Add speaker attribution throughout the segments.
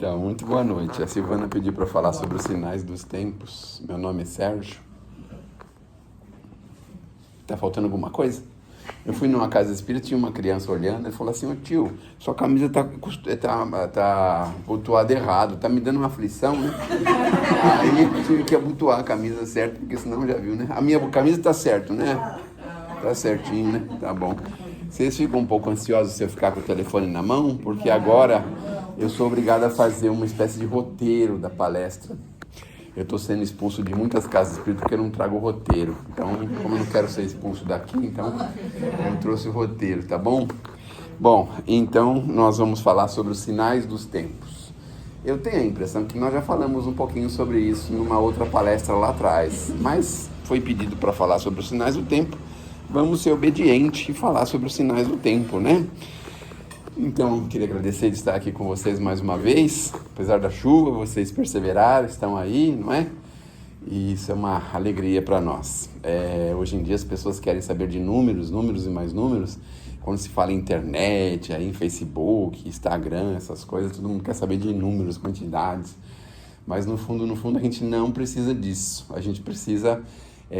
Speaker 1: Então, muito boa noite. A Silvana pediu para falar sobre os sinais dos tempos. Meu nome é Sérgio. Tá faltando alguma coisa? Eu fui numa casa espírita, tinha uma criança olhando, ele falou assim: ô tio, sua camisa tá abotoada errado, tá me dando uma aflição, né? Aí eu tive que abotoar a camisa certa, porque senão já viu, né? A minha camisa tá certo, né? Tá certinho, né? Tá bom. Vocês ficam um pouco ansiosos se eu ficar com o telefone na mão, porque agora eu sou obrigado a fazer uma espécie de roteiro da palestra. Eu estou sendo expulso de muitas casas espíritas porque eu não trago o roteiro. Então, como eu não quero ser expulso daqui, então eu trouxe o roteiro, tá bom? Bom, então nós vamos falar sobre os sinais dos tempos. Eu tenho a impressão que nós já falamos um pouquinho sobre isso numa outra palestra lá atrás, mas foi pedido para falar sobre os sinais do tempo. Vamos ser obedientes e falar sobre os sinais do tempo, né? Então, queria agradecer de estar aqui com vocês mais uma vez. Apesar da chuva, vocês perseveraram, estão aí, não é? E isso é uma alegria para nós. Hoje em dia as pessoas querem saber de números e mais números. Quando se fala em internet, aí em Facebook, Instagram, essas coisas, todo mundo quer saber de números, quantidades. Mas no fundo a gente não precisa disso. A gente precisa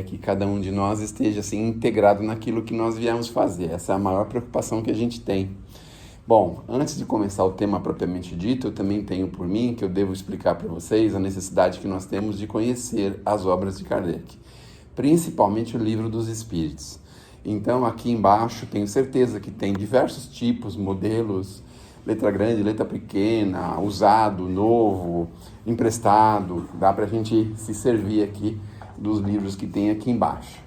Speaker 1: que cada um de nós esteja assim, integrado naquilo que nós viemos fazer. Essa é a maior preocupação que a gente tem. Bom, antes de começar o tema propriamente dito, eu também tenho por mim que eu devo explicar para vocês a necessidade que nós temos de conhecer as obras de Kardec, principalmente o Livro dos Espíritos. Então, aqui embaixo, tenho certeza que tem diversos tipos, modelos, letra grande, letra pequena, usado, novo, emprestado. Dá para a gente se servir aqui dos livros que tem aqui embaixo.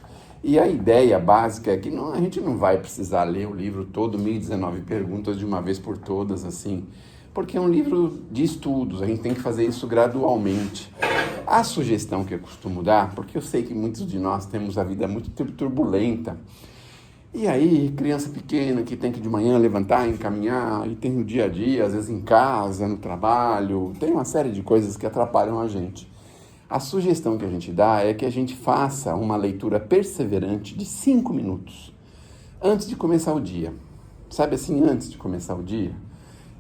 Speaker 1: E a ideia básica é que a gente não vai precisar ler o livro todo, 1019 perguntas de uma vez por todas, assim, porque é um livro de estudos, a gente tem que fazer isso gradualmente. A sugestão que eu costumo dar, porque eu sei que muitos de nós temos a vida muito turbulenta, e aí, criança pequena que tem que de manhã levantar, encaminhar, e tem o dia a dia, às vezes em casa, no trabalho, tem uma série de coisas que atrapalham a gente. A sugestão que a gente dá é que a gente faça uma leitura perseverante de 5 minutos antes de começar o dia. Sabe assim, antes de começar o dia?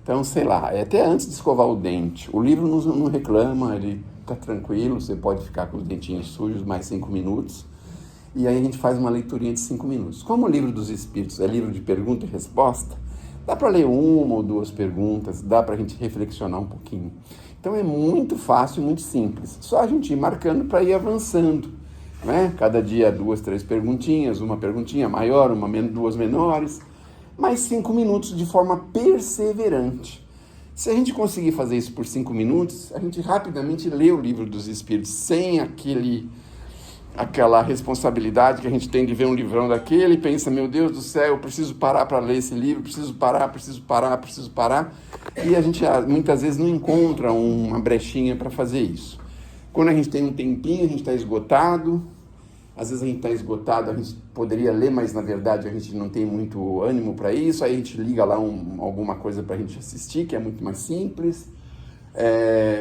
Speaker 1: Então, sei lá, até antes de escovar o dente. O livro não reclama, ele está tranquilo, você pode ficar com os dentinhos sujos mais 5 minutos. E aí a gente faz uma leiturinha de 5 minutos. Como o Livro dos Espíritos é livro de pergunta e resposta, dá para ler 1 ou 2 perguntas, dá para a gente reflexionar um pouquinho. Então é muito fácil e muito simples. Só a gente ir marcando para ir avançando, né? Cada dia 2, 3 perguntinhas, uma perguntinha maior, 2 menores, mais 5 minutos de forma perseverante. Se a gente conseguir fazer isso por 5 minutos, a gente rapidamente lê o Livro dos Espíritos sem aquela responsabilidade que a gente tem de ver um livrão daquele e pensa, meu Deus do céu, eu preciso parar para ler esse livro, preciso parar. E a gente muitas vezes não encontra uma brechinha para fazer isso. Quando a gente tem um tempinho, a gente está esgotado. Às vezes a gente está esgotado, a gente poderia ler, mas na verdade a gente não tem muito ânimo para isso. Aí a gente liga lá alguma coisa para a gente assistir, que é muito mais simples.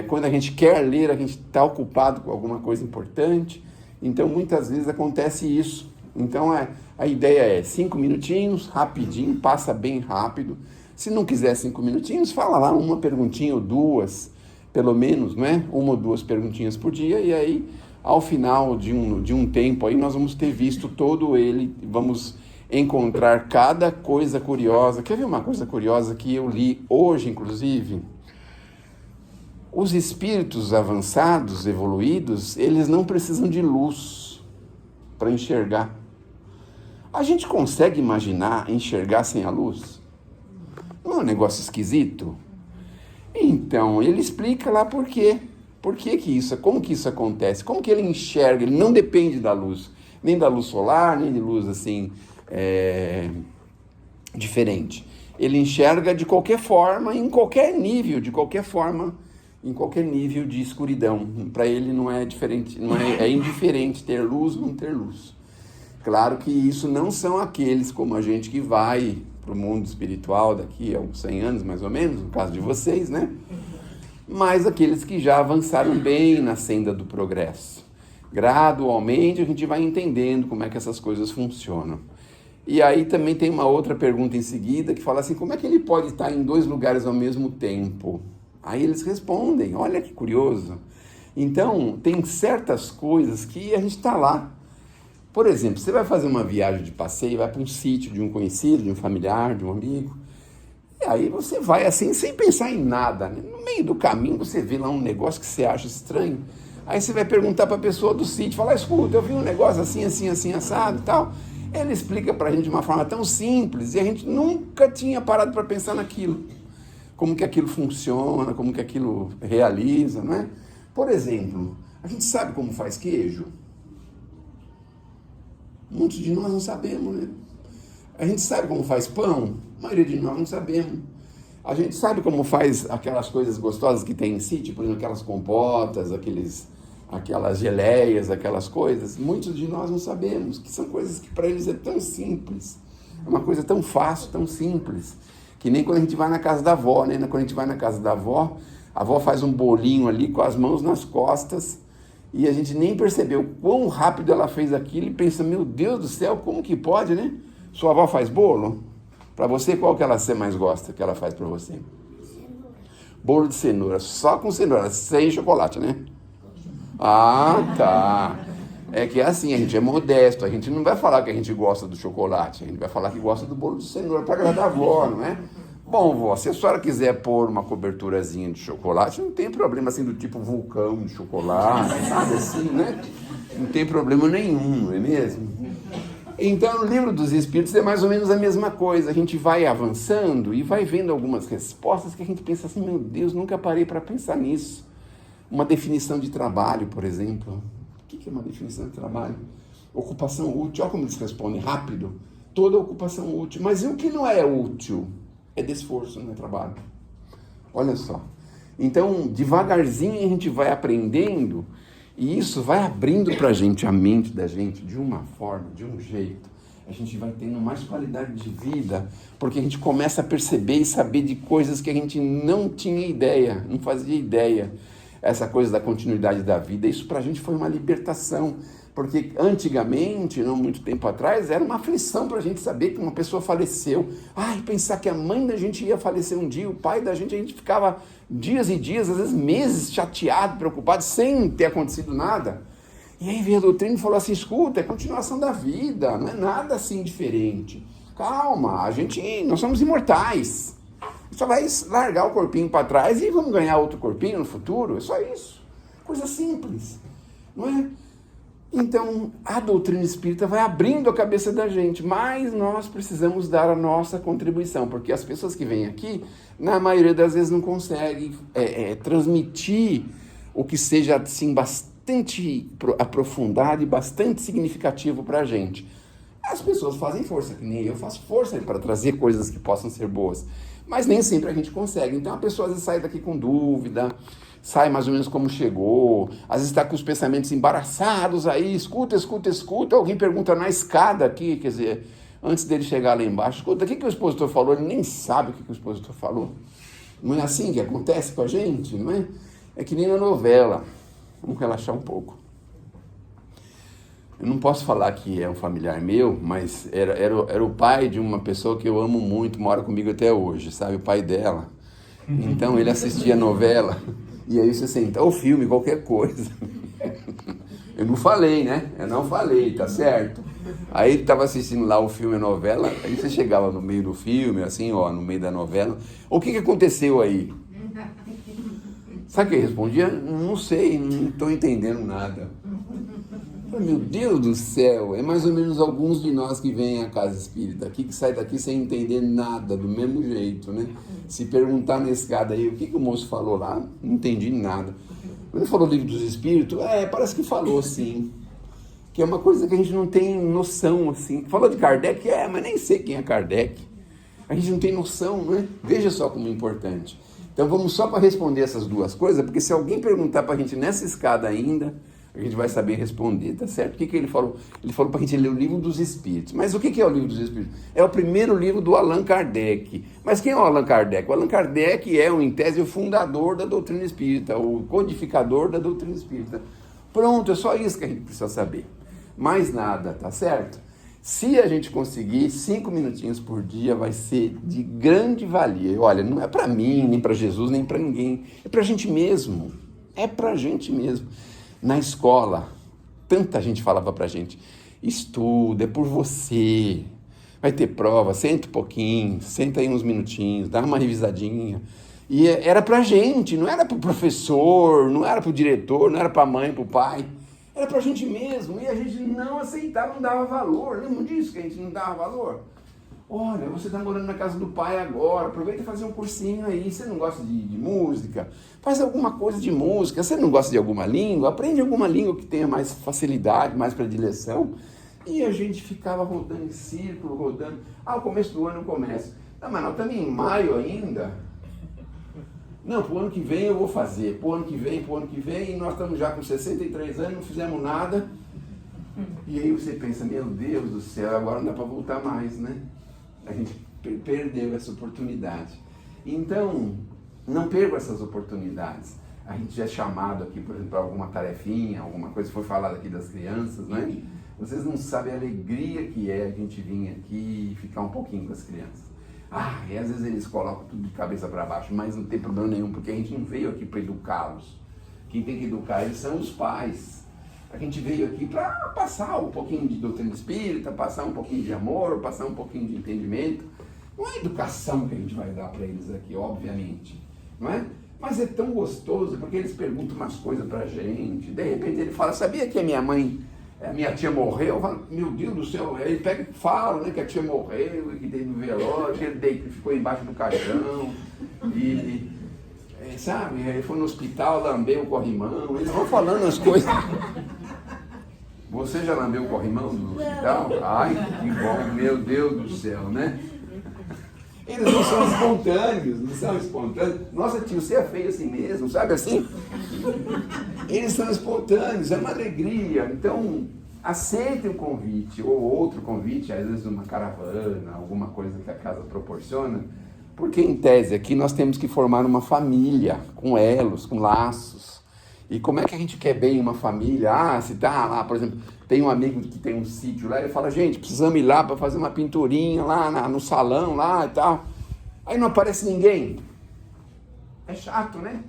Speaker 1: Quando a gente quer ler, a gente está ocupado com alguma coisa importante. Então, muitas vezes acontece isso. Então, a ideia é 5 minutinhos, rapidinho, passa bem rápido. Se não quiser 5 minutinhos, fala lá uma perguntinha ou 2, pelo menos, né? 1 ou 2 perguntinhas por dia. E aí, ao final de um tempo, aí nós vamos ter visto todo ele, vamos encontrar cada coisa curiosa. Quer ver uma coisa curiosa que eu li hoje, inclusive? Os espíritos avançados, evoluídos, eles não precisam de luz para enxergar. A gente consegue imaginar enxergar sem a luz? Não é um negócio esquisito? Então, ele explica lá por quê. Por que isso? Como que isso acontece? Como que ele enxerga? Ele não depende da luz. Nem da luz solar, nem de luz assim, diferente. Ele enxerga de qualquer forma, em qualquer nível, em qualquer nível de escuridão. Para ele não é diferente, é indiferente ter luz ou não ter luz. Claro que isso não são aqueles como a gente que vai para o mundo espiritual daqui a uns 100 anos, mais ou menos, no caso de vocês, né? Mas aqueles que já avançaram bem na senda do progresso. Gradualmente a gente vai entendendo como é que essas coisas funcionam. E aí também tem uma outra pergunta em seguida que fala assim, como é que ele pode estar em 2 lugares ao mesmo tempo? Aí eles respondem, olha que curioso. Então, tem certas coisas que a gente está lá. Por exemplo, você vai fazer uma viagem de passeio, vai para um sítio de um conhecido, de um familiar, de um amigo, e aí você vai assim, sem pensar em nada, né? No meio do caminho você vê lá um negócio que você acha estranho, aí você vai perguntar para a pessoa do sítio, falar, escuta, eu vi um negócio assim, assim, assim, assado e tal. Ele explica para a gente de uma forma tão simples, e a gente nunca tinha parado para pensar naquilo. Como que aquilo funciona, como que aquilo realiza, não é? Por exemplo, a gente sabe como faz queijo? Muitos de nós não sabemos, né? A gente sabe como faz pão? A maioria de nós não sabemos. A gente sabe como faz aquelas coisas gostosas que tem em sítio, por exemplo, aquelas compotas, aquelas geleias, aquelas coisas. Muitos de nós não sabemos, que são coisas que para eles é tão simples. É uma coisa tão fácil, tão simples. Que nem quando a gente vai na casa da avó, né? Quando a gente vai na casa da avó, a avó faz um bolinho ali com as mãos nas costas, e a gente nem percebeu quão rápido ela fez aquilo e pensa, meu Deus do céu, como que pode, né? Sua avó faz bolo? Para você, qual que você mais gosta que ela faz para você? Cenoura. Bolo de cenoura, só com cenoura, sem chocolate, né? Ah, tá. É que assim, a gente é modesto, a gente não vai falar que a gente gosta do chocolate, a gente vai falar que gosta do bolo de cenoura para agradar a avó, não é? Bom, vó, se a senhora quiser pôr uma coberturazinha de chocolate, não tem problema assim do tipo vulcão de chocolate, sabe assim, né? Não tem problema nenhum, não é mesmo? Então, no Livro dos Espíritos é mais ou menos a mesma coisa. A gente vai avançando e vai vendo algumas respostas que a gente pensa assim, meu Deus, nunca parei para pensar nisso. Uma definição de trabalho, por exemplo. O que é uma definição de trabalho? Ocupação útil. Olha como eles respondem rápido. Toda ocupação útil. Mas e o que não é útil? É de esforço, não é trabalho. Olha só. Então, devagarzinho a gente vai aprendendo e isso vai abrindo para a gente a mente da gente de uma forma, de um jeito. A gente vai tendo mais qualidade de vida, porque a gente começa a perceber e saber de coisas que a gente não tinha ideia, não fazia ideia. Essa coisa da continuidade da vida, isso para a gente foi uma libertação. Porque antigamente, não muito tempo atrás, era uma aflição para a gente saber que uma pessoa faleceu. Ai, pensar que a mãe da gente ia falecer um dia, o pai da gente, a gente ficava dias e dias, às vezes meses, chateado, preocupado, sem ter acontecido nada. E aí veio a doutrina e falou assim, escuta, é continuação da vida, não é nada assim diferente. Calma, nós somos imortais. Só vai largar o corpinho para trás e vamos ganhar outro corpinho no futuro, é só isso. Coisa simples, não é? Então, a doutrina espírita vai abrindo a cabeça da gente, mas nós precisamos dar a nossa contribuição, porque as pessoas que vêm aqui, na maioria das vezes, não conseguem transmitir o que seja assim, bastante aprofundado e bastante significativo para a gente. As pessoas fazem força, que nem eu faço força para trazer coisas que possam ser boas, mas nem sempre a gente consegue. Então, a pessoa às vezes sai daqui com dúvida, sai mais ou menos como chegou, às vezes está com os pensamentos embaraçados aí, escuta, alguém pergunta na escada aqui, quer dizer, antes dele chegar lá embaixo, escuta, o que o expositor falou? Ele nem sabe o que o expositor falou. Não é assim que acontece com a gente, não é? É que nem na novela. Vamos relaxar um pouco. Eu não posso falar que é um familiar meu, mas era o pai de uma pessoa que eu amo muito, mora comigo até hoje, sabe? O pai dela. Então ele assistia a novela, e aí você senta, o filme, qualquer coisa. Eu não falei, né? Eu não falei, tá certo? Aí ele estava assistindo lá o filme, a novela, aí você chegava no meio do filme, assim, ó, no meio da novela. O que aconteceu aí? Sabe o que eu respondia? Não sei, não estou entendendo nada. Meu Deus do céu, é mais ou menos alguns de nós que vêm à casa espírita aqui, que saem daqui sem entender nada, do mesmo jeito, né? Se perguntar na escada aí, o que o moço falou lá, não entendi nada. Quando ele falou do Livro dos Espíritos, parece que falou sim. Que é uma coisa que a gente não tem noção, assim. Falou de Kardec, mas nem sei quem é Kardec. A gente não tem noção, né? Veja só como é importante. Então vamos só para responder essas duas coisas, porque se alguém perguntar para a gente nessa escada ainda, a gente vai saber responder, tá certo? O que ele falou? Ele falou para a gente ler o Livro dos Espíritos. Mas o que é o Livro dos Espíritos? É o primeiro livro do Allan Kardec. Mas quem é o Allan Kardec? O Allan Kardec em tese, o fundador da doutrina espírita, o codificador da doutrina espírita. Pronto, é só isso que a gente precisa saber. Mais nada, tá certo? Se a gente conseguir 5 minutinhos por dia, vai ser de grande valia. Olha, não é para mim, nem para Jesus, nem para ninguém. É para a gente mesmo. É para a gente mesmo. Na escola, tanta gente falava para a gente, estuda, é por você. Vai ter prova, senta um pouquinho, senta aí uns minutinhos, dá uma revisadinha. E era para a gente, não era para o professor, não era para o diretor, não era para a mãe, para o pai. Era pra gente mesmo, e a gente não aceitava, não dava valor. Lembra disso que a gente não dava valor? Olha, você está morando na casa do pai agora, aproveita e fazer um cursinho aí. Você não gosta de música? Faz alguma coisa de música. Você não gosta de alguma língua? Aprende alguma língua que tenha mais facilidade, mais predileção. E a gente ficava rodando em círculo, rodando. O começo do ano eu começo. Mas nós estamos em maio ainda. Não, pro ano que vem eu vou fazer, pro ano que vem, e nós estamos já com 63 anos, não fizemos nada. E aí você pensa, meu Deus do céu, agora não dá para voltar mais, né? A gente perdeu essa oportunidade. Então, não perca essas oportunidades. A gente já é chamado aqui, por exemplo, para alguma tarefinha, alguma coisa que foi falada aqui das crianças, né? Vocês não sabem a alegria que é a gente vir aqui e ficar um pouquinho com as crianças. E às vezes eles colocam tudo de cabeça para baixo, mas não tem problema nenhum, porque a gente não veio aqui para educá-los. Quem tem que educar eles são os pais. A gente veio aqui para passar um pouquinho de doutrina espírita, passar um pouquinho de amor, passar um pouquinho de entendimento. Não é educação que a gente vai dar para eles aqui, obviamente, não é? Mas é tão gostoso, porque eles perguntam umas coisas para a gente. De repente ele fala, sabia que a minha tia morreu? Eu falo, meu Deus do céu, ele pega e fala, né, que a tia morreu, que teve no velório, que ele ficou embaixo do caixão, sabe, ele foi no hospital, lambeu o corrimão, eles vão falando as coisas. Você já lambeu o corrimão do hospital? Ai, que bom, meu Deus do céu, né? Eles não são espontâneos, Nossa, tio, você é feio assim mesmo, sabe assim? Eles são espontâneos, é uma alegria. Então, aceitem o convite, ou outro convite, às vezes uma caravana, alguma coisa que a casa proporciona, porque em tese aqui nós temos que formar uma família, com elos, com laços. E como é que a gente quer bem uma família? Se tá lá, por exemplo, tem um amigo que tem um sítio lá, ele fala, gente, precisamos ir lá para fazer uma pinturinha lá no salão lá e tal. Aí não aparece ninguém. É chato, né?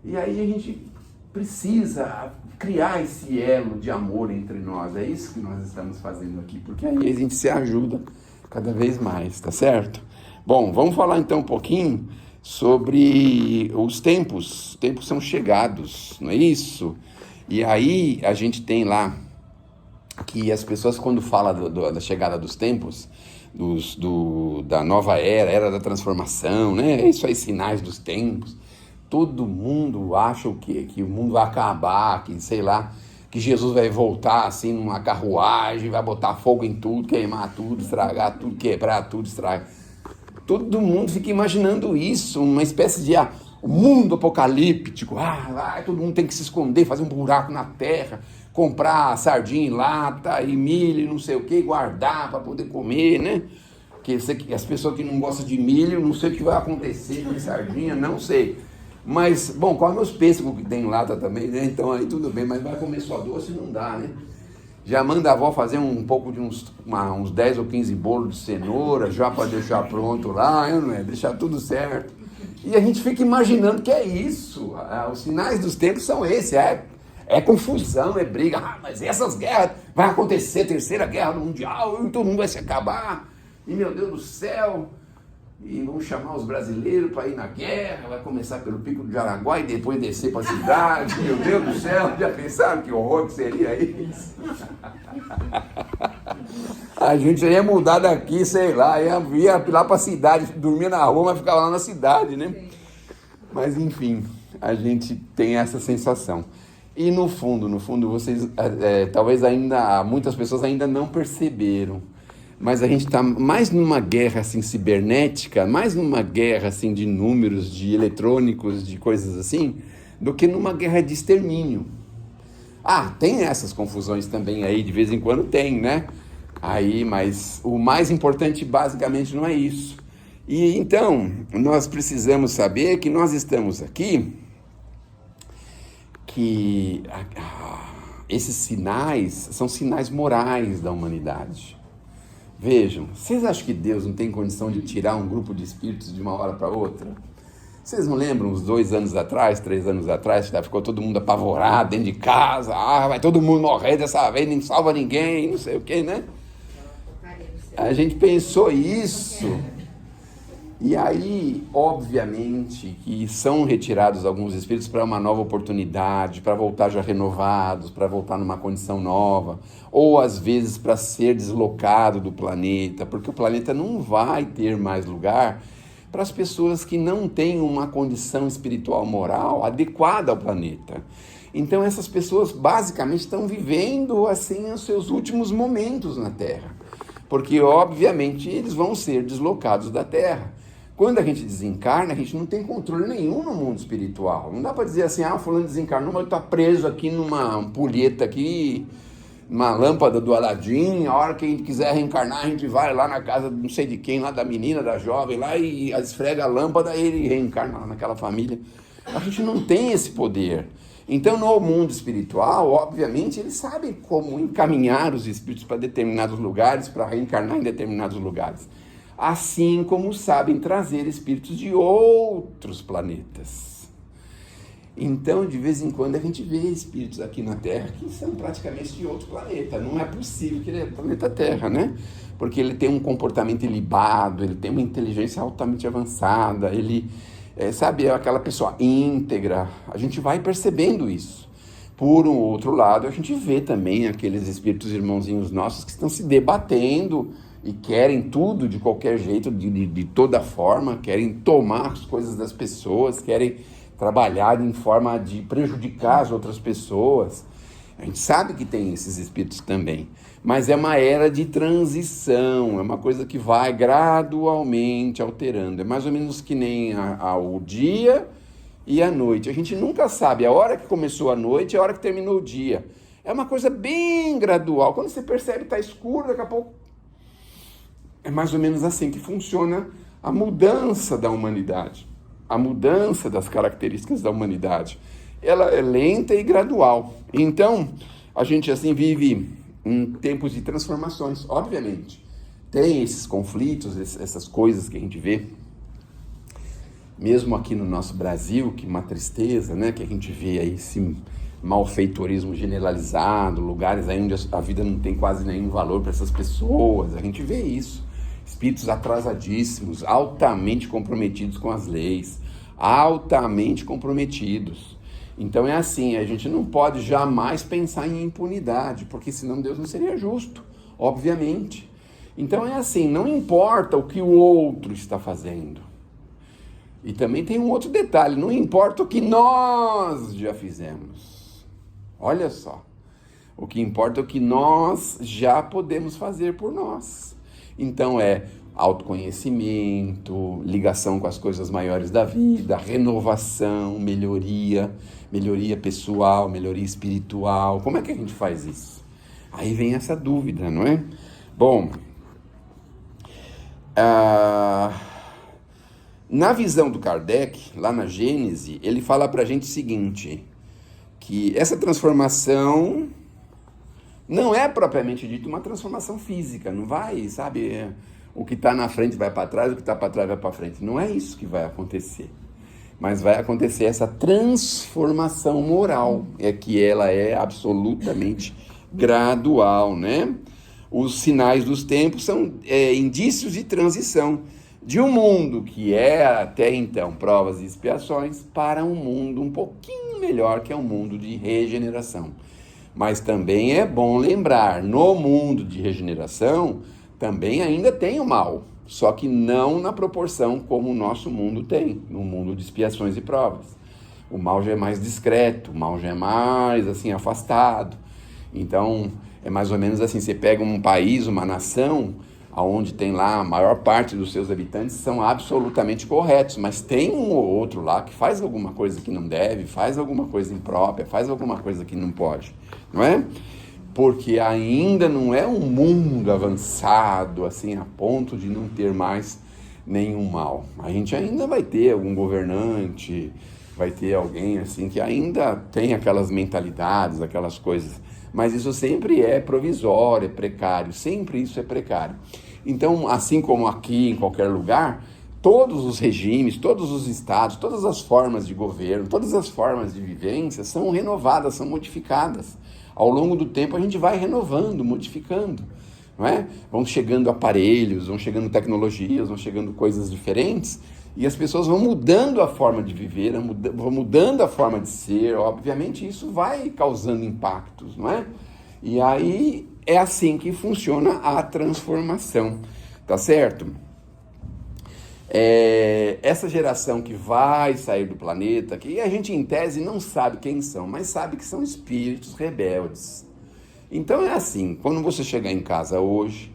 Speaker 1: E aí a gente precisa criar esse elo de amor entre nós. É isso que nós estamos fazendo aqui, porque aí a gente se ajuda cada vez mais, tá certo? Bom, vamos falar então um pouquinho sobre os tempos. Os tempos são chegados, não é isso? E aí a gente tem lá que as pessoas, quando falam da chegada dos tempos, da nova era da transformação, né? Isso aí, sinais dos tempos. Todo mundo acha o quê? Que o mundo vai acabar, que sei lá, que Jesus vai voltar assim numa carruagem, vai botar fogo em tudo, queimar tudo, estragar tudo, quebrar tudo, estragar. Todo mundo fica imaginando isso, uma espécie de mundo apocalíptico. Todo mundo tem que se esconder, fazer um buraco na terra, comprar sardinha em lata e milho, não sei o que, guardar para poder comer, né? Que as pessoas que não gostam de milho, não sei o que vai acontecer com sardinha, não sei. Mas, bom, come os pêssegos que tem em lata também, né? Então aí tudo bem, mas vai comer só doce não dá, né? Já manda a avó fazer um pouco de uns 10 ou 15 bolos de cenoura, já para deixar pronto lá, não é? Deixar tudo certo. E a gente fica imaginando que é isso. Os sinais dos tempos são esses. É confusão, é briga. Mas essas guerras, vai acontecer, terceira guerra mundial, e todo mundo vai se acabar. E meu Deus do céu... E vamos chamar os brasileiros para ir na guerra, vai começar pelo Pico do Jaraguá e depois descer para a cidade. Meu Deus do céu, já pensaram que horror que seria isso? A gente ia mudar daqui, sei lá, ia lá para a cidade, dormir na rua, mas ficava lá na cidade, né? Mas enfim, a gente tem essa sensação. E no fundo, vocês, talvez ainda, muitas pessoas ainda não perceberam, mas a gente está mais numa guerra assim, cibernética, mais numa guerra assim, de números, de eletrônicos, de coisas assim, do que numa guerra de extermínio. Tem essas confusões também aí, de vez em quando tem, né? Mas o mais importante basicamente não é isso. E então, nós precisamos saber que nós estamos aqui, que esses sinais são sinais morais da humanidade. Vejam, vocês acham que Deus não tem condição de tirar um grupo de espíritos de uma hora para outra? Vocês não lembram, uns 2 anos atrás, 3 anos atrás, já ficou todo mundo apavorado dentro de casa, vai todo mundo morrer dessa vez, nem salva ninguém, não sei o que, né? A gente pensou isso, e aí, obviamente, que são retirados alguns espíritos para uma nova oportunidade, para voltar já renovados, para voltar numa condição nova, ou às vezes para ser deslocado do planeta, porque o planeta não vai ter mais lugar para as pessoas que não têm uma condição espiritual moral adequada ao planeta. Então essas pessoas basicamente estão vivendo assim os seus últimos momentos na Terra, porque obviamente eles vão ser deslocados da Terra. Quando a gente desencarna, a gente não tem controle nenhum no mundo espiritual. Não dá para dizer assim, fulano desencarnou, mas está preso aqui numa ampulheta aqui, uma lâmpada do Aladim, a hora que a gente quiser reencarnar, a gente vai lá na casa não sei de quem, lá da menina, da jovem, lá e esfrega a lâmpada e ele reencarna lá naquela família. A gente não tem esse poder. Então, no mundo espiritual, obviamente, eles sabem como encaminhar os espíritos para determinados lugares, para reencarnar em determinados lugares. Assim como sabem trazer espíritos de outros planetas. Então, de vez em quando, a gente vê espíritos aqui na Terra que são praticamente de outro planeta. Não é possível que ele é do planeta Terra, né? Porque ele tem um comportamento ilibado, ele tem uma inteligência altamente avançada, ele, é aquela pessoa íntegra. A gente vai percebendo isso. Por um outro lado, a gente vê também aqueles espíritos irmãozinhos nossos que estão se debatendo e querem tudo de qualquer jeito, de toda forma, querem tomar as coisas das pessoas, querem trabalhar em forma de prejudicar as outras pessoas. A gente sabe que tem esses espíritos também, mas é uma era de transição, é uma coisa que vai gradualmente alterando. É mais ou menos que nem o dia e a noite. A gente nunca sabe a hora que começou a noite e a hora que terminou o dia. É uma coisa bem gradual. Quando você percebe que está escuro, daqui a pouco... É mais ou menos assim que funciona a mudança da humanidade, a mudança das características da humanidade. Ela é lenta e gradual. Então, a gente assim vive em tempos de transformações, obviamente. Tem esses conflitos, essas coisas que a gente vê, mesmo aqui no nosso Brasil, que é uma tristeza, né? Que a gente vê aí esse malfeitorismo generalizado, lugares aí onde a vida não tem quase nenhum valor para essas pessoas, a gente vê isso. Espíritos atrasadíssimos, altamente comprometidos com as leis, altamente comprometidos. Então é assim, a gente não pode jamais pensar em impunidade, porque senão Deus não seria justo, obviamente. Então é assim, não importa o que o outro está fazendo. E também tem um outro detalhe, não importa o que nós já fizemos. Olha só, o que importa é o que nós já podemos fazer por nós. Então é autoconhecimento, ligação com as coisas maiores da vida, renovação, melhoria pessoal, melhoria espiritual. Como é que a gente faz isso? Aí vem essa dúvida, não é? Bom, na visão do Kardec, lá na Gênese, ele fala pra gente o seguinte, que essa transformação não é propriamente dito uma transformação física, não vai, o que está na frente vai para trás, o que está para trás vai para frente. Não é isso que vai acontecer. Mas vai acontecer essa transformação moral, que ela é absolutamente gradual, né? Os sinais dos tempos são indícios de transição de um mundo que é até então provas e expiações para um mundo um pouquinho melhor, que é um mundo de regeneração. Mas também é bom lembrar, no mundo de regeneração, também ainda tem o mal, só que não na proporção como o nosso mundo tem, no mundo de expiações e provas. O mal já é mais discreto, o mal já é mais assim, afastado. Então, é mais ou menos assim, você pega um país, uma nação, onde tem lá a maior parte dos seus habitantes são absolutamente corretos, mas tem um ou outro lá que faz alguma coisa que não deve, faz alguma coisa imprópria, faz alguma coisa que não pode, não é? Porque ainda não é um mundo avançado, assim, a ponto de não ter mais nenhum mal. A gente ainda vai ter algum governante, vai ter alguém assim que ainda tem aquelas mentalidades, aquelas coisas, mas isso sempre é provisório, é precário, sempre isso é precário. Então, assim como aqui, em qualquer lugar, todos os regimes, todos os estados, todas as formas de governo, todas as formas de vivência são renovadas, são modificadas. Ao longo do tempo a gente vai renovando, modificando, não é? Vão chegando aparelhos, vão chegando tecnologias, vão chegando coisas diferentes e as pessoas vão mudando a forma de viver, vão mudando a forma de ser. Obviamente isso vai causando impactos, não é? E aí é assim que funciona a transformação, tá certo? Essa geração que vai sair do planeta, que a gente em tese não sabe quem são, mas sabe que são espíritos rebeldes. Então é assim, quando você chegar em casa hoje,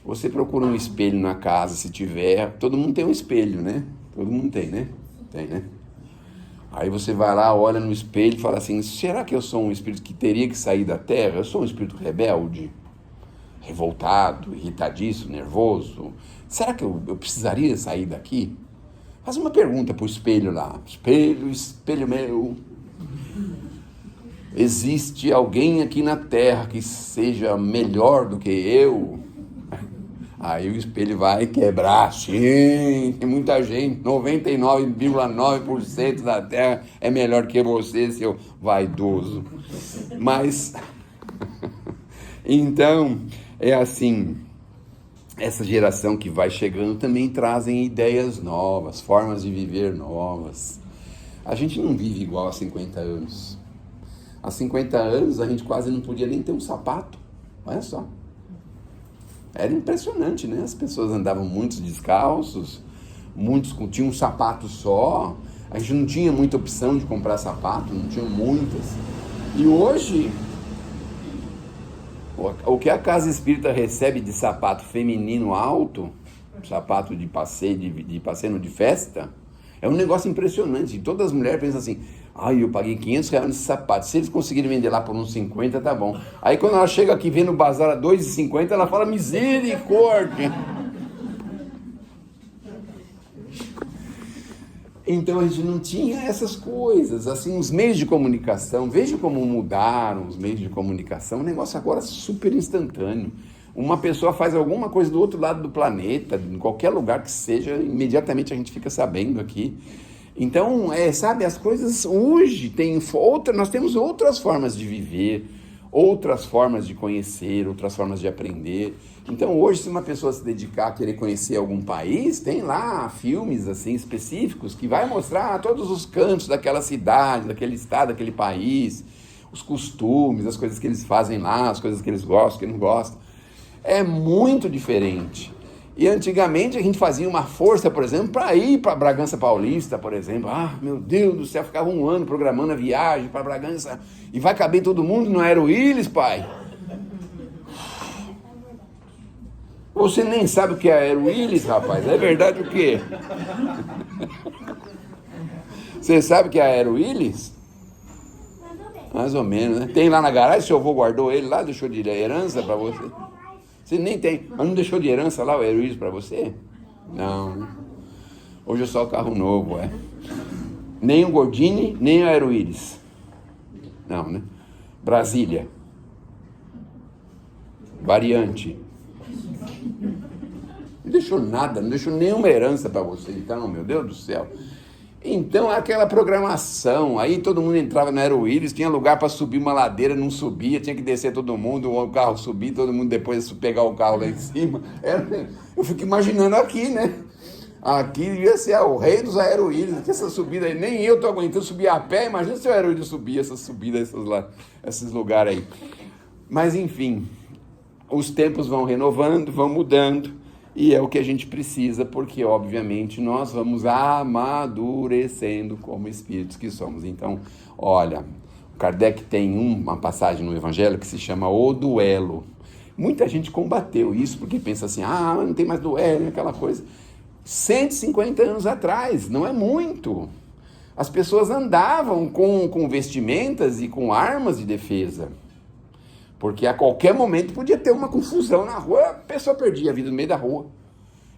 Speaker 1: você procura um espelho na casa, se tiver, todo mundo tem um espelho, né? Todo mundo tem, né? Tem, né? Aí você vai lá, olha no espelho e fala assim, será que eu sou um espírito que teria que sair da Terra? Eu sou um espírito rebelde? Revoltado, irritadiço, nervoso? Será que eu precisaria sair daqui? Faz uma pergunta para o espelho lá. Espelho, espelho meu. Existe alguém aqui na Terra que seja melhor do que eu? Aí o espelho vai quebrar. Sim, tem muita gente. 99,9% da Terra é melhor que você, seu vaidoso. Mas, então, é assim... Essa geração que vai chegando também trazem ideias novas, formas de viver novas. A gente não vive igual há 50 anos. Há 50 anos a gente quase não podia nem ter um sapato. Olha só. Era impressionante, né? As pessoas andavam muitos descalços, muitos tinham um sapato só. A gente não tinha muita opção de comprar sapato, não tinha muitas. E hoje... O que a casa espírita recebe de sapato feminino alto, sapato de passeio, de passeio de festa, é um negócio impressionante. Todas as mulheres pensam assim, eu paguei R$500 nesse sapato, se eles conseguirem vender lá por uns 50, tá bom. Aí quando ela chega aqui vendo o bazar a R$2,50, ela fala, misericórdia. Então a gente não tinha essas coisas, assim, os meios de comunicação, veja como mudaram os meios de comunicação, o negócio agora é super instantâneo. Uma pessoa faz alguma coisa do outro lado do planeta, em qualquer lugar que seja, imediatamente a gente fica sabendo aqui. Então, sabe, as coisas hoje nós temos outras formas de viver, outras formas de conhecer, outras formas de aprender. Então hoje, se uma pessoa se dedicar a querer conhecer algum país, tem lá filmes assim específicos que vai mostrar todos os cantos daquela cidade, daquele estado, daquele país, os costumes, as coisas que eles fazem lá, as coisas que eles gostam, que não gostam. É muito diferente. E antigamente a gente fazia uma força, por exemplo, para ir para Bragança Paulista, por exemplo. Meu Deus do céu, ficava um ano programando a viagem para Bragança e vai caber todo mundo no Aero-Willis, pai? Você nem sabe o que é Aero-Willis, rapaz. É verdade o quê? Você sabe o que é Aero-Willis? Mais ou menos, né? Tem lá na garagem, seu avô guardou ele lá, deixou de herança para você? Você nem tem, mas não deixou de herança lá o Aero-Willis para você? Não, né? Hoje é só o carro novo, Nem o Gordini, nem o Aero-Willis. Não, né? Brasília. Variante. Não deixou nada, não deixou nenhuma herança para você, então, meu Deus do céu. Então, aquela programação, aí todo mundo entrava no Aero-Willis, tinha lugar para subir uma ladeira, não subia, tinha que descer todo mundo, o carro subir, todo mundo depois pegar o carro lá em cima. Eu fico imaginando aqui, né? Aqui devia ser o rei dos Aero-Willis, essa subida aí, nem eu tô aguentando subir a pé, imagina se o Aero-Willis subir essa subida, esses lugares aí. Mas, enfim, os tempos vão renovando, vão mudando, e é o que a gente precisa, porque, obviamente, nós vamos amadurecendo como espíritos que somos. Então, olha, Kardec tem uma passagem no Evangelho que se chama O Duelo. Muita gente combateu isso, porque pensa assim, não tem mais duelo, aquela coisa. 150 anos atrás, não é muito. As pessoas andavam com vestimentas e com armas de defesa. Porque a qualquer momento podia ter uma confusão na rua, a pessoa perdia a vida no meio da rua.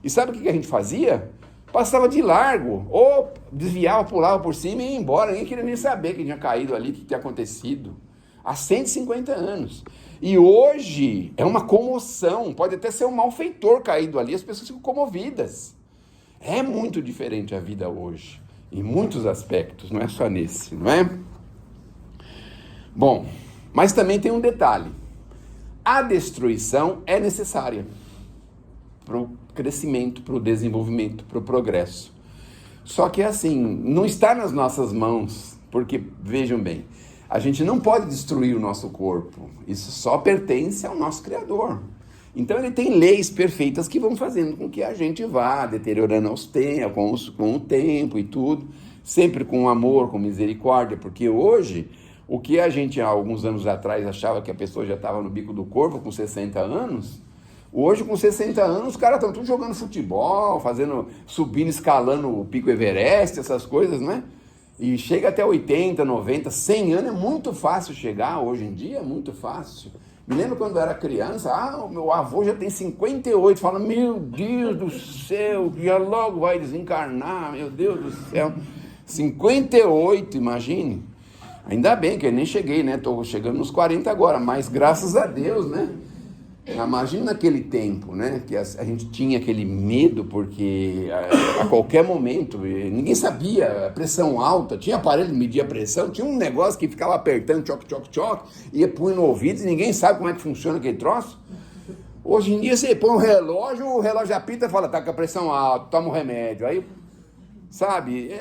Speaker 1: E sabe o que a gente fazia? Passava de largo, ou desviava, pulava por cima e ia embora, ninguém queria nem saber que tinha caído ali, o que tinha acontecido. há 150 anos. E hoje é uma comoção, pode até ser um malfeitor caído ali, as pessoas ficam comovidas. É muito diferente a vida hoje, em muitos aspectos, não é só nesse, não é? Bom, mas também tem um detalhe. A destruição é necessária para o crescimento, para o desenvolvimento, para o progresso. Só que assim, não está nas nossas mãos, porque, vejam bem, a gente não pode destruir o nosso corpo, isso só pertence ao nosso Criador. Então ele tem leis perfeitas que vão fazendo com que a gente vá deteriorando com o tempo e tudo, sempre com amor, com misericórdia, porque hoje, o que a gente há alguns anos atrás achava que a pessoa já estava no bico do corpo com 60 anos, hoje com 60 anos os caras estão tudo jogando futebol, subindo, escalando o Pico Everest, essas coisas, não é? E chega até 80, 90, 100 anos, é muito fácil chegar, hoje em dia é muito fácil. Me lembro quando eu era criança, o meu avô já tem 58, fala, meu Deus do céu, já logo vai desencarnar, meu Deus do céu. 58, imagine. Ainda bem que eu nem cheguei, né? Estou chegando nos 40 agora, mas graças a Deus, né? Imagina naquele tempo, né? Que a gente tinha aquele medo, porque a qualquer momento, ninguém sabia, a pressão alta, tinha aparelho de medir a pressão, tinha um negócio que ficava apertando, choque, ia pôr no ouvido, e ninguém sabe como é que funciona aquele troço. Hoje em dia você põe o relógio apita e fala, tá com a pressão alta, toma um remédio. Aí, sabe,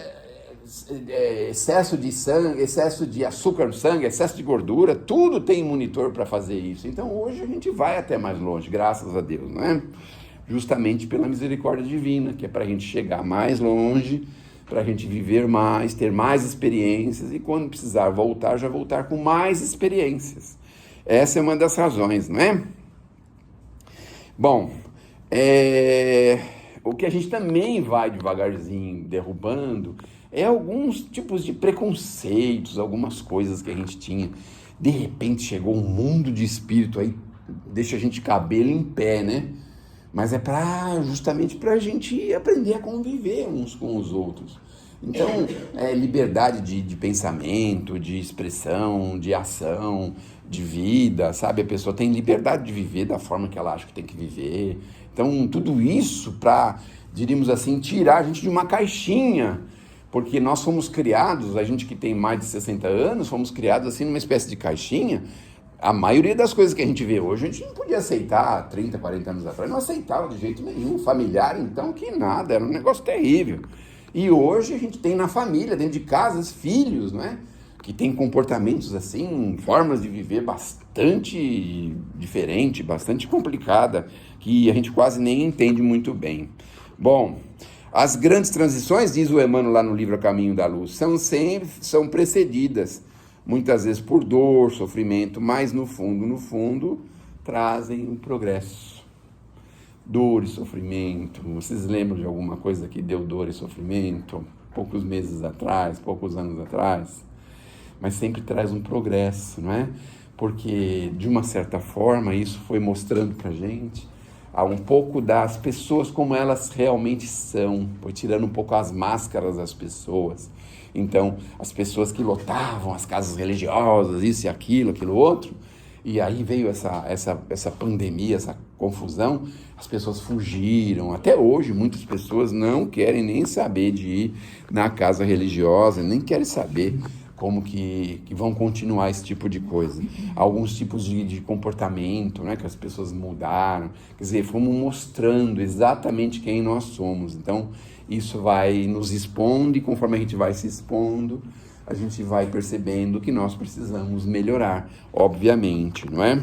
Speaker 1: excesso de sangue, excesso de açúcar no sangue, excesso de gordura, tudo tem monitor para fazer isso. Então hoje a gente vai até mais longe, graças a Deus, não é? Justamente pela misericórdia divina, que é para a gente chegar mais longe, para a gente viver mais, ter mais experiências e quando precisar voltar, já voltar com mais experiências. Essa é uma das razões, não é? Bom, o que a gente também vai devagarzinho derrubando é alguns tipos de preconceitos, algumas coisas que a gente tinha. De repente chegou um mundo de espírito aí, deixa a gente cabelo em pé, né? Mas é justamente para a gente aprender a conviver uns com os outros. Então, liberdade de pensamento, de expressão, de ação, de vida, sabe? A pessoa tem liberdade de viver da forma que ela acha que tem que viver. Então, tudo isso para, diríamos assim, tirar a gente de uma caixinha, porque nós fomos criados, a gente que tem mais de 60 anos, fomos criados assim numa espécie de caixinha. A maioria das coisas que a gente vê hoje, a gente não podia aceitar 30, 40 anos atrás, não aceitava de jeito nenhum. Familiar, então, que nada, era um negócio terrível. E hoje a gente tem na família, dentro de casas, filhos, né? Que tem comportamentos assim, formas de viver bastante diferente, bastante complicada, que a gente quase nem entende muito bem. Bom, as grandes transições, diz o Emmanuel lá no livro A Caminho da Luz, são precedidas, muitas vezes por dor, sofrimento, mas no fundo, trazem um progresso. Dor e sofrimento, vocês lembram de alguma coisa que deu dor e sofrimento, poucos meses atrás, poucos anos atrás? Mas sempre traz um progresso, não é? Porque, de uma certa forma, isso foi mostrando pra gente um pouco das pessoas como elas realmente são, foi tirando um pouco as máscaras das pessoas. Então, as pessoas que lotavam as casas religiosas, isso e aquilo outro, e aí veio essa pandemia, essa confusão, as pessoas fugiram. Até hoje, muitas pessoas não querem nem saber de ir na casa religiosa, nem querem saber como que vão continuar esse tipo de coisa. Alguns tipos de comportamento, né, que as pessoas mudaram. Quer dizer, fomos mostrando exatamente quem nós somos. Então, isso vai nos expondo e conforme a gente vai se expondo, a gente vai percebendo que nós precisamos melhorar, obviamente, não é?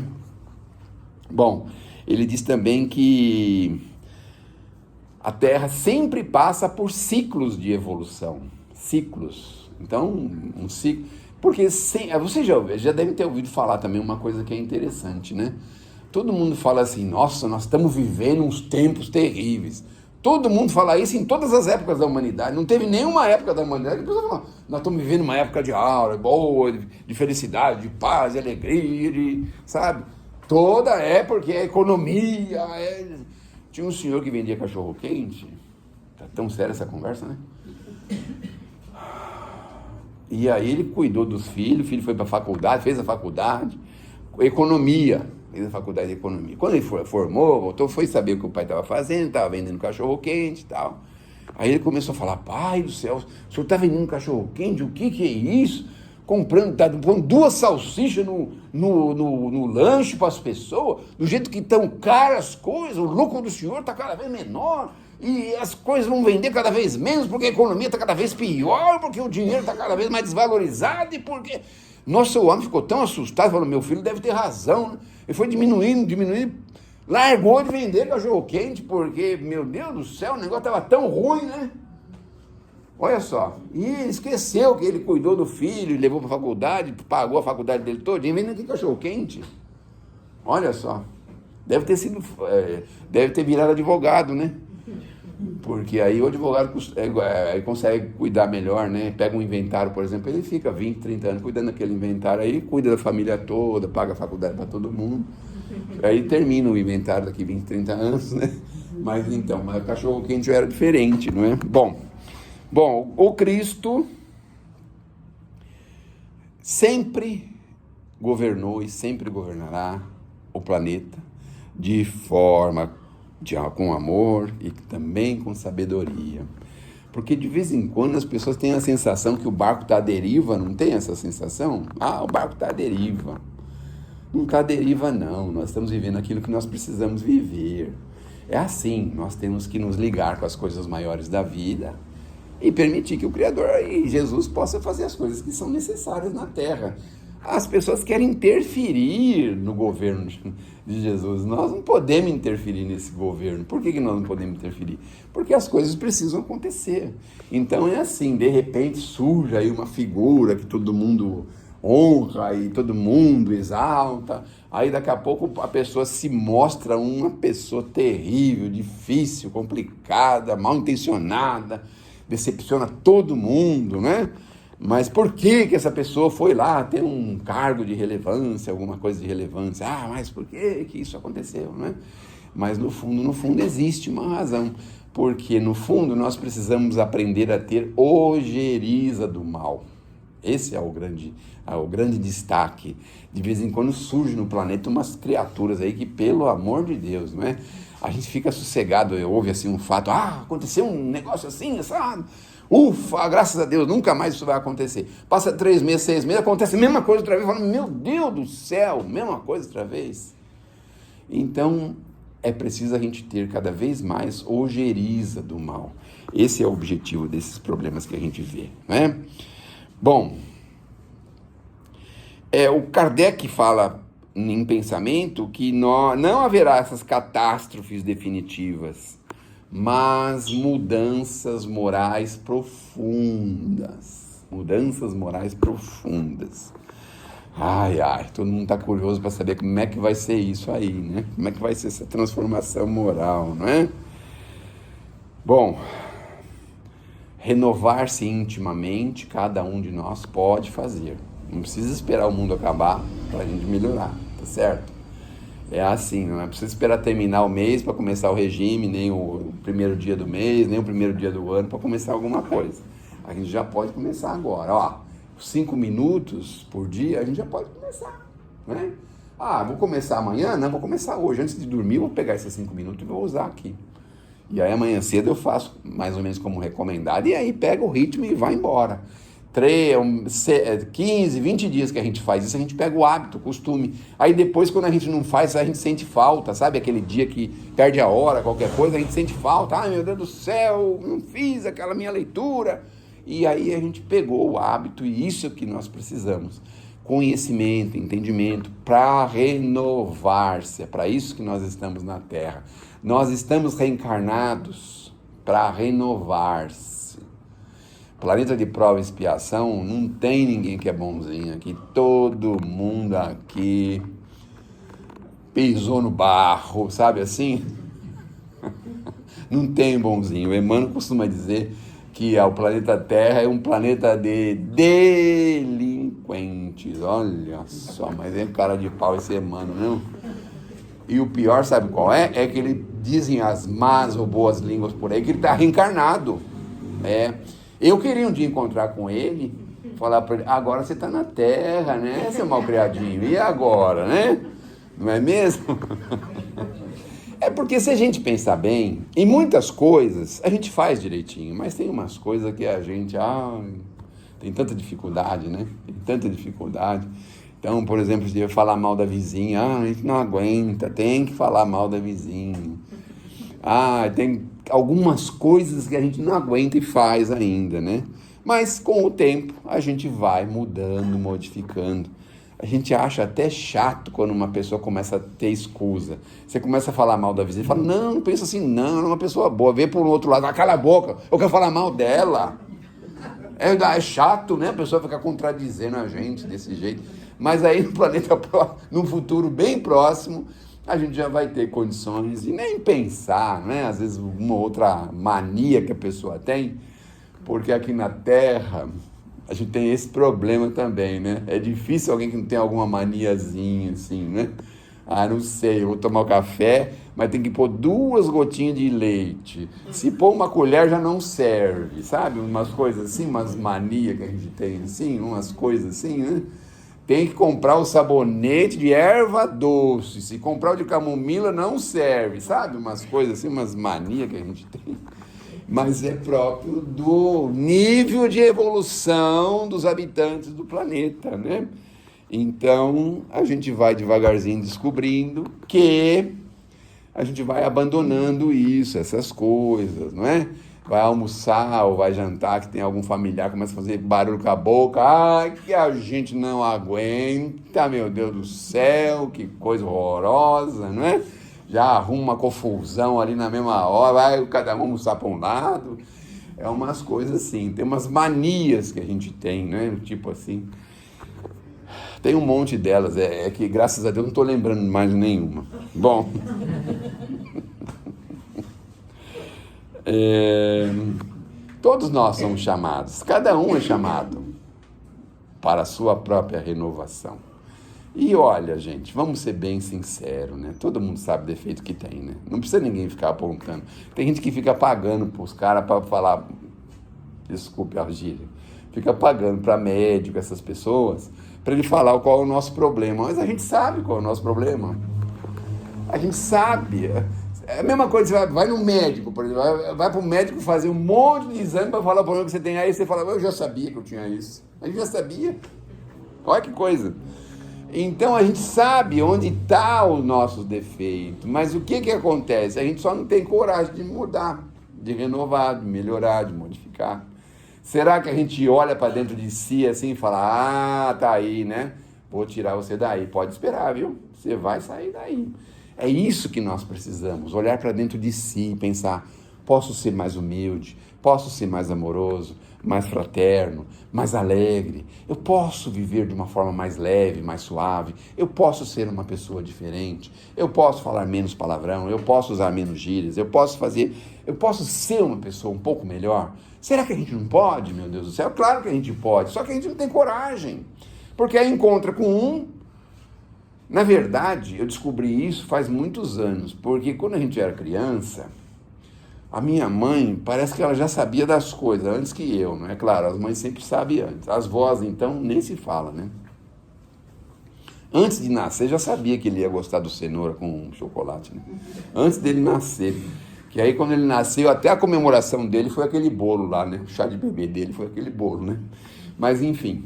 Speaker 1: Bom, ele diz também que a Terra sempre passa por ciclos de evolução. Ciclos. Então, um ciclo... Porque você já deve ter ouvido falar também uma coisa que é interessante, né? Todo mundo fala assim, nossa, nós estamos vivendo uns tempos terríveis. Todo mundo fala isso em todas as épocas da humanidade. Não teve nenhuma época da humanidade que a pessoa fala, nós estamos vivendo uma época de aura, boa, de felicidade, de paz, de alegria, sabe? Toda é porque a economia... Tinha um senhor que vendia cachorro-quente. Tá tão séria essa conversa, né? E aí ele cuidou dos filhos, o filho foi para a faculdade, fez a faculdade, economia, fez a faculdade de economia. Quando ele formou, voltou, foi saber o que o pai estava fazendo, estava vendendo cachorro quente e tal. Aí ele começou a falar, pai do céu, o senhor está vendendo cachorro quente, o que é isso? Comprando, tá pondo 2 salsichas no lanche para as pessoas, do jeito que estão caras as coisas, o lucro do senhor está cada vez menor, e as coisas vão vender cada vez menos, porque a economia está cada vez pior, porque o dinheiro está cada vez mais desvalorizado, e porque... Nossa, o homem ficou tão assustado, falou, meu filho deve ter razão, né? Ele foi diminuindo, largou de vender cachorro quente, porque, meu Deus do céu, o negócio estava tão ruim, né? Olha só, e esqueceu que ele cuidou do filho, levou para a faculdade, pagou a faculdade dele todinho, vendendo aqui cachorro quente. Olha só, deve ter virado advogado, né? Porque aí o advogado consegue cuidar melhor, né? Pega um inventário, por exemplo, ele fica 20, 30 anos cuidando daquele inventário aí, cuida da família toda, paga a faculdade para todo mundo. Aí termina o inventário daqui 20, 30 anos, né? Mas o cachorro quente já era diferente, não é? Bom, o Cristo sempre governou e sempre governará o planeta de forma com amor e também com sabedoria. Porque de vez em quando as pessoas têm a sensação que o barco está à deriva, não tem essa sensação? Ah, o barco está à deriva. Não está à deriva não, nós estamos vivendo aquilo que nós precisamos viver. É assim, nós temos que nos ligar com as coisas maiores da vida e permitir que o Criador e Jesus possa fazer as coisas que são necessárias na Terra. As pessoas querem interferir no governo de Jesus. Nós não podemos interferir nesse governo. Por que nós não podemos interferir? Porque as coisas precisam acontecer. Então é assim, de repente surge aí uma figura que todo mundo honra e todo mundo exalta. Aí daqui a pouco a pessoa se mostra uma pessoa terrível, difícil, complicada, mal intencionada, decepciona todo mundo, né? Mas por que essa pessoa foi lá ter um cargo de relevância, alguma coisa de relevância? Ah, mas por que isso aconteceu, né? Mas no fundo existe uma razão. Porque no fundo nós precisamos aprender a ter ojeriza do mal. Esse é o grande destaque. De vez em quando surge no planeta umas criaturas aí que, pelo amor de Deus, não é? A gente fica sossegado, ouve assim um fato, aconteceu um negócio assim, sabe? Ufa, graças a Deus, nunca mais isso vai acontecer. Passa 3 meses, 6 meses, acontece a mesma coisa outra vez, falando, meu Deus do céu, mesma coisa outra vez. Então, é preciso a gente ter cada vez mais ojeriza do mal. Esse é o objetivo desses problemas que a gente vê, né? Bom, o Kardec fala em pensamento que não haverá essas catástrofes definitivas, mas mudanças morais profundas. Mudanças morais profundas. Todo mundo está curioso para saber como é que vai ser isso aí, né? Como é que vai ser essa transformação moral, não é? Bom, renovar-se intimamente, cada um de nós pode fazer. Não precisa esperar o mundo acabar para a gente melhorar, tá certo? É assim, não é preciso esperar terminar o mês para começar o regime, nem o primeiro dia do mês, nem o primeiro dia do ano para começar alguma coisa. A gente já pode começar agora, 5 minutos por dia, a gente já pode começar, né? Vou começar amanhã? Não, vou começar hoje. Antes de dormir, eu vou pegar esses 5 minutos e vou usar aqui. E aí amanhã cedo eu faço mais ou menos como recomendado, e aí pega o ritmo e vai embora. 15, 20 dias que a gente faz isso, a gente pega o hábito, o costume. Aí depois, quando a gente não faz, a gente sente falta, sabe? Aquele dia que perde a hora, qualquer coisa, a gente sente falta. Ai, meu Deus do céu, não fiz aquela minha leitura. E aí a gente pegou o hábito, e isso que nós precisamos. Conhecimento, entendimento, para renovar-se. É para isso que nós estamos na Terra. Nós estamos reencarnados para renovar-se. Planeta de prova e expiação, não tem ninguém que é bonzinho aqui. Todo mundo aqui pisou no barro, sabe assim? Não tem bonzinho. O Emmanuel costuma dizer que o planeta Terra é um planeta de delinquentes. Olha só, mas é cara de pau esse Emmanuel, não? E o pior, sabe qual é? É que ele dizem as más ou boas línguas por aí que ele está reencarnado. Eu queria um dia encontrar com ele, falar para ele, agora você está na Terra, né, seu malcriadinho? E agora, né? Não é mesmo? É porque se a gente pensar bem, em muitas coisas a gente faz direitinho, mas tem umas coisas que a gente tem tanta dificuldade, né? Tem tanta dificuldade. Então, por exemplo, se eu falar mal da vizinha, a gente não aguenta, tem que falar mal da vizinha. Tem algumas coisas que a gente não aguenta e faz ainda, né? Mas com o tempo a gente vai mudando, modificando. A gente acha até chato quando uma pessoa começa a ter escusa. Você começa a falar mal da vizinha e fala, não pensa assim, não, ela é uma pessoa boa. Vê por um outro lado, cala a boca, eu quero falar mal dela. É chato, né? A pessoa fica contradizendo a gente desse jeito. Mas aí no planeta, num futuro bem próximo, a gente já vai ter condições de nem pensar, né? Às vezes uma outra mania que a pessoa tem, porque aqui na Terra a gente tem esse problema também, né? É difícil alguém que não tem alguma maniazinha assim, né? Não sei, eu vou tomar o café, mas tem que pôr 2 gotinhas de leite. Se pôr uma colher já não serve, sabe? Umas coisas assim, umas manias que a gente tem assim, umas coisas assim, né? Tem que comprar o sabonete de erva doce. Se comprar o de camomila não serve, sabe? Umas coisas assim, umas manias que a gente tem. Mas é próprio do nível de evolução dos habitantes do planeta, né? Então, a gente vai devagarzinho descobrindo que a gente vai abandonando isso, essas coisas, não é? Vai almoçar ou vai jantar, que tem algum familiar, começa a fazer barulho com a boca, que a gente não aguenta, meu Deus do céu, que coisa horrorosa, não é? Já arruma uma confusão ali na mesma hora, vai cada um almoçar para um lado, é umas coisas assim, tem umas manias que a gente tem, né? Tipo assim, tem um monte delas, é que graças a Deus não estou lembrando mais nenhuma. Bom... todos nós somos chamados, cada um é chamado para a sua própria renovação. E olha, gente, vamos ser bem sinceros, né? Todo mundo sabe o defeito que tem, né? Não precisa ninguém ficar apontando. Tem gente que fica pagando para os caras para falar, desculpe a gíria, fica pagando para médico, essas pessoas, para ele falar qual é o nosso problema. Mas a gente sabe qual é o nosso problema. A gente sabe. É a mesma coisa, você vai no médico, por exemplo, vai para o médico fazer um monte de exame para falar o problema que você tem, aí você fala, eu já sabia que eu tinha isso. A gente já sabia. Olha que coisa. Então a gente sabe onde está os nossos defeitos, mas o que acontece? A gente só não tem coragem de mudar, de renovar, de melhorar, de modificar. Será que a gente olha para dentro de si assim e fala, tá aí, né? Vou tirar você daí. Pode esperar, viu? Você vai sair daí. É isso que nós precisamos, olhar para dentro de si e pensar, posso ser mais humilde, posso ser mais amoroso, mais fraterno, mais alegre, eu posso viver de uma forma mais leve, mais suave, eu posso ser uma pessoa diferente, eu posso falar menos palavrão, eu posso usar menos gírias, eu posso ser uma pessoa um pouco melhor. Será que a gente não pode, meu Deus do céu? Claro que a gente pode, só que a gente não tem coragem, porque aí encontra com um. Na verdade, eu descobri isso faz muitos anos, porque quando a gente era criança, a minha mãe, parece que ela já sabia das coisas antes que eu, não é? Claro, as mães sempre sabem antes. As vós, então, nem se fala, né? Antes de nascer, já sabia que ele ia gostar do cenoura com chocolate, né? Antes dele nascer. Que aí, quando ele nasceu, até a comemoração dele foi aquele bolo lá, né? O chá de bebê dele foi aquele bolo, né? Mas, enfim...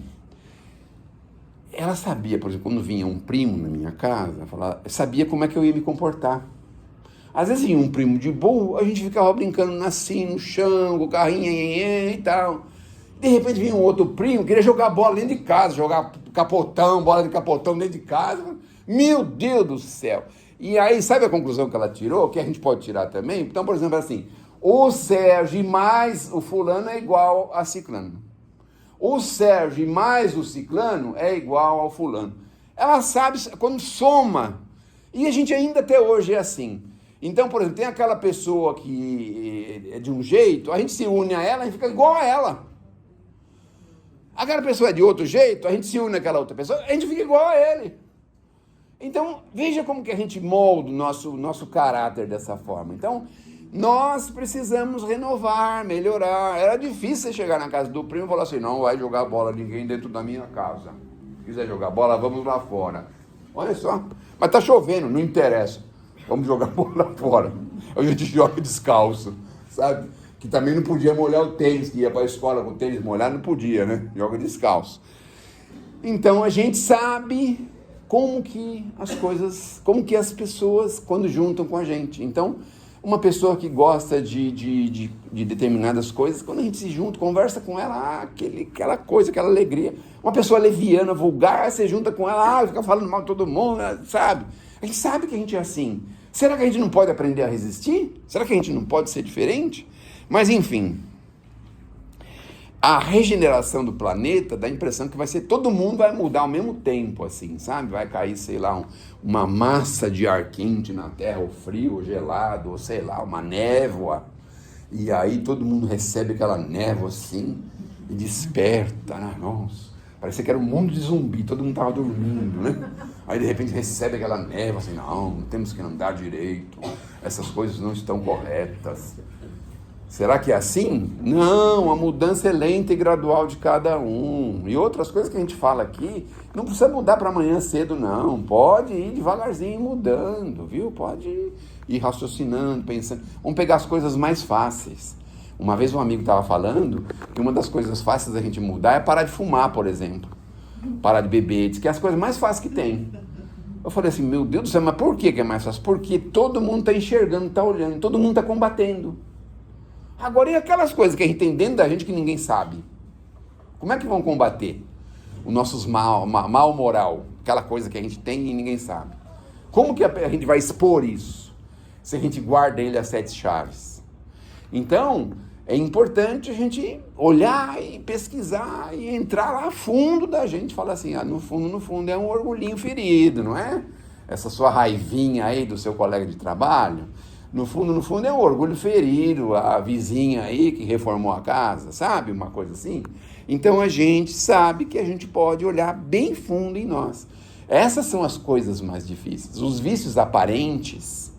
Speaker 1: Ela sabia, por exemplo, quando vinha um primo na minha casa, sabia como é que eu ia me comportar. Às vezes vinha um primo de boa, a gente ficava brincando assim, no chão, com o carrinho e tal. De repente vinha um outro primo, queria jogar bola dentro de casa, jogar bola de capotão dentro de casa. Meu Deus do céu! E aí, sabe a conclusão que ela tirou? Que a gente pode tirar também? Então, por exemplo, assim, o Sérgio mais o fulano é igual a ciclano. O Sérgio mais o ciclano é igual ao fulano. Ela sabe quando soma. E a gente ainda até hoje é assim. Então, por exemplo, tem aquela pessoa que é de um jeito, a gente se une a ela e fica igual a ela. Aquela pessoa é de outro jeito, a gente se une àquela outra pessoa, a gente fica igual a ele. Então, veja como que a gente molda o nosso caráter dessa forma. Então, Nós precisamos renovar, melhorar. Era difícil você chegar na casa do primo e falar assim, não vai jogar bola ninguém dentro da minha casa. Se quiser jogar bola, vamos lá fora. Olha só, mas tá chovendo, não interessa. Vamos jogar bola lá fora. A gente joga descalço, sabe? Que também não podia molhar o tênis, que ia para a escola com o tênis molhado, não podia, né? Joga descalço. Então a gente sabe como que as pessoas quando juntam com a gente. Então, uma pessoa que gosta de determinadas coisas, quando a gente se junta, conversa com ela, aquela coisa, aquela alegria. Uma pessoa leviana, vulgar, você junta com ela, fica falando mal de todo mundo, sabe? A gente sabe que a gente é assim. Será que a gente não pode aprender a resistir? Será que a gente não pode ser diferente? Mas enfim, a regeneração do planeta dá a impressão que vai ser, todo mundo vai mudar ao mesmo tempo, assim, sabe? Vai cair, sei lá, uma massa de ar quente na Terra, ou frio, ou gelado, ou sei lá, uma névoa. E aí todo mundo recebe aquela névoa assim, e desperta, né? Nossa, parecia que era um mundo de zumbi, todo mundo estava dormindo, né? Aí de repente recebe aquela névoa, assim, não, temos que andar direito, essas coisas não estão corretas. Será que é assim? Não, a mudança é lenta e gradual de cada um. E outras coisas que a gente fala aqui, não precisa mudar para amanhã cedo, não. Pode ir devagarzinho mudando, viu? Pode ir raciocinando, pensando. Vamos pegar as coisas mais fáceis. Uma vez um amigo estava falando que uma das coisas fáceis da gente mudar é parar de fumar, por exemplo. Parar de beber, diz que é as coisas mais fáceis que tem. Eu falei assim, meu Deus do céu, mas por que é mais fácil? Porque todo mundo está enxergando, está olhando, todo mundo está combatendo. Agora, e aquelas coisas que a gente tem dentro da gente que ninguém sabe? Como é que vão combater os nossos mal moral? Aquela coisa que a gente tem e ninguém sabe. Como que a gente vai expor isso? Se a gente guarda ele às 7 chaves. Então, é importante a gente olhar e pesquisar e entrar lá a fundo da gente. Falar assim, no fundo é um orgulhinho ferido, não é? Essa sua raivinha aí do seu colega de trabalho. No fundo é um orgulho ferido, a vizinha aí que reformou a casa, sabe? Uma coisa assim. Então a gente sabe que a gente pode olhar bem fundo em nós. Essas são as coisas mais difíceis. Os vícios aparentes,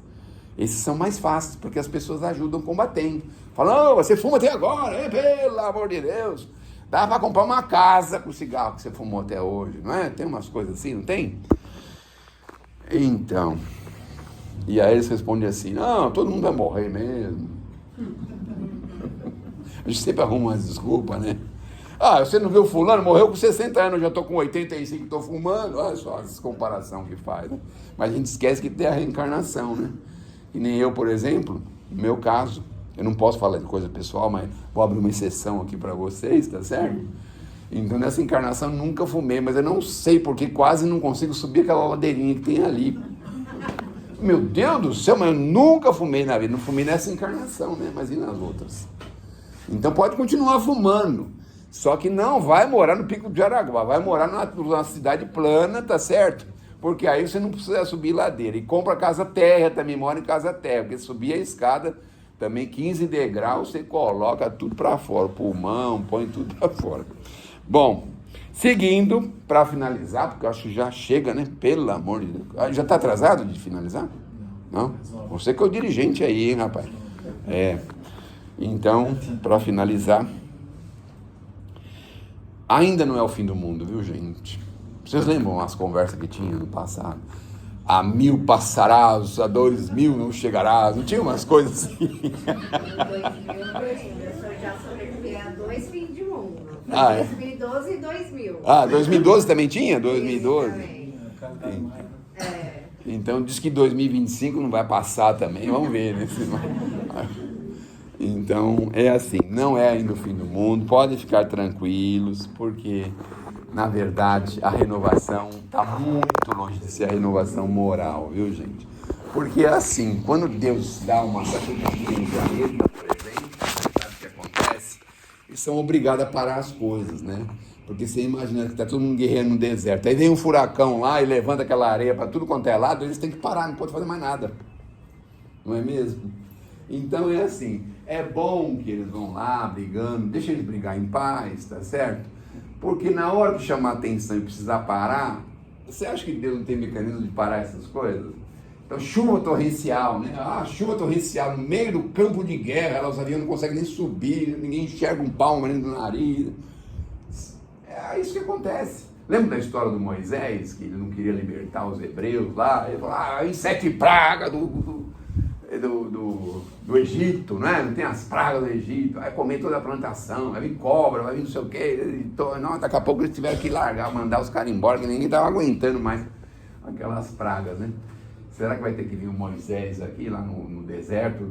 Speaker 1: esses são mais fáceis, porque as pessoas ajudam combatendo. Falam, oh, você fuma até agora, hein? Pelo amor de Deus. Dá para comprar uma casa com o cigarro que você fumou até hoje, não é? Tem umas coisas assim, não tem? Então... E aí eles respondem assim, não, todo mundo vai morrer mesmo. A gente sempre arruma umas desculpas, né? Ah, você não viu fulano? Morreu com 60 anos, eu já estou com 85 e estou fumando. Olha só essa comparação que faz, né? Mas a gente esquece que tem a reencarnação, né? E nem eu, por exemplo, no meu caso, eu não posso falar de coisa pessoal, mas vou abrir uma exceção aqui para vocês, tá certo? Então nessa encarnação eu nunca fumei, mas eu não sei porque quase não consigo subir aquela ladeirinha que tem ali. Meu Deus do céu, mas eu nunca fumei na vida, não fumei nessa encarnação, né? Mas e nas outras? Então pode continuar fumando, só que não vai morar no Pico de Jaraguá, vai morar numa cidade plana, tá certo? Porque aí você não precisa subir ladeira. E compra casa térrea também, mora em casa térrea, porque subir a escada também 15 degraus, você coloca tudo para fora, pulmão, põe tudo para fora. Bom, seguindo, para finalizar, porque eu acho que já chega, né? Pelo amor de Deus. Já está atrasado de finalizar? Não? Você que é o dirigente aí, hein, rapaz? Então, para finalizar, ainda não é o fim do mundo, viu, gente? Vocês lembram as conversas que tinha no passado? A 1000 passarás, a 2000 não chegarás, não tinha umas coisas assim?
Speaker 2: Em 2000 eu já sobrevivi a 2 fins de mundo. 2012 e 2000.
Speaker 1: 2012 também tinha? 2012?
Speaker 2: Também.
Speaker 1: Então diz que 2025 não vai passar também, vamos ver, né? Então é assim, não é ainda o fim do mundo, podem ficar tranquilos, porque na verdade a renovação está muito longe de ser a renovação moral, viu, gente? Porque é assim, quando Deus dá uma sacudizinha no planeta, por exemplo, sabe o que acontece? Eles são obrigados a parar as coisas, né? Porque você imagina que está todo mundo guerreando no deserto, aí vem um furacão lá e levanta aquela areia para tudo quanto é lado, eles têm que parar, não podem fazer mais nada, não é mesmo? Então é assim, é bom que eles vão lá brigando, deixa eles brigar em paz, tá certo? Porque na hora de chamar atenção e precisar parar, você acha que Deus não tem mecanismo de parar essas coisas? Então, chuva torrencial, né? Chuva torrencial no meio do campo de guerra, os aviões não conseguem nem subir, ninguém enxerga um palmo dentro do nariz. É isso que acontece. Lembra da história do Moisés, que ele não queria libertar os hebreus lá? Ele falou, em 7 pragas do Egito, né? Não tem as pragas do Egito, vai comer toda a plantação, vai vir cobra, vai vir não sei o quê. Não, daqui a pouco eles tiveram que largar, mandar os caras embora, que ninguém estava aguentando mais aquelas pragas, né? Será que vai ter que vir o Moisés aqui, lá no deserto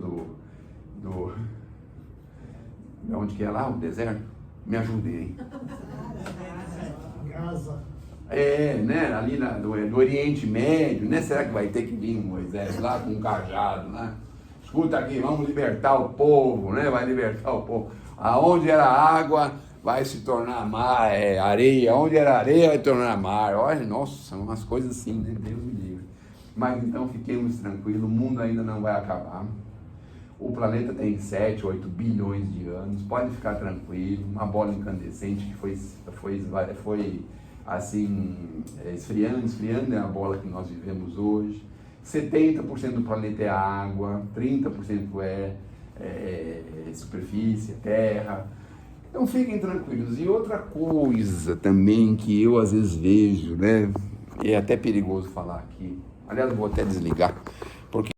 Speaker 1: de onde que é lá, o deserto? Me ajudem, hein? Né? Ali do Oriente Médio, né? Será que vai ter que vir o Moisés lá com um cajado, né? Escuta aqui, vamos libertar o povo, né? Vai libertar o povo. Aonde era água, vai se tornar mar, areia. Onde era areia, vai tornar mar. Olha, nossa, são umas coisas assim, né? Deus me livre. Mas então fiquemos tranquilos, o mundo ainda não vai acabar. O planeta tem 7, 8 bilhões de anos, pode ficar tranquilo. Uma bola incandescente que foi assim, esfriando é a bola que nós vivemos hoje. 70% do planeta é água, 30% é superfície, terra. Então fiquem tranquilos. E outra coisa também que eu às vezes vejo, né? E é até perigoso falar aqui. Aliás, vou até desligar.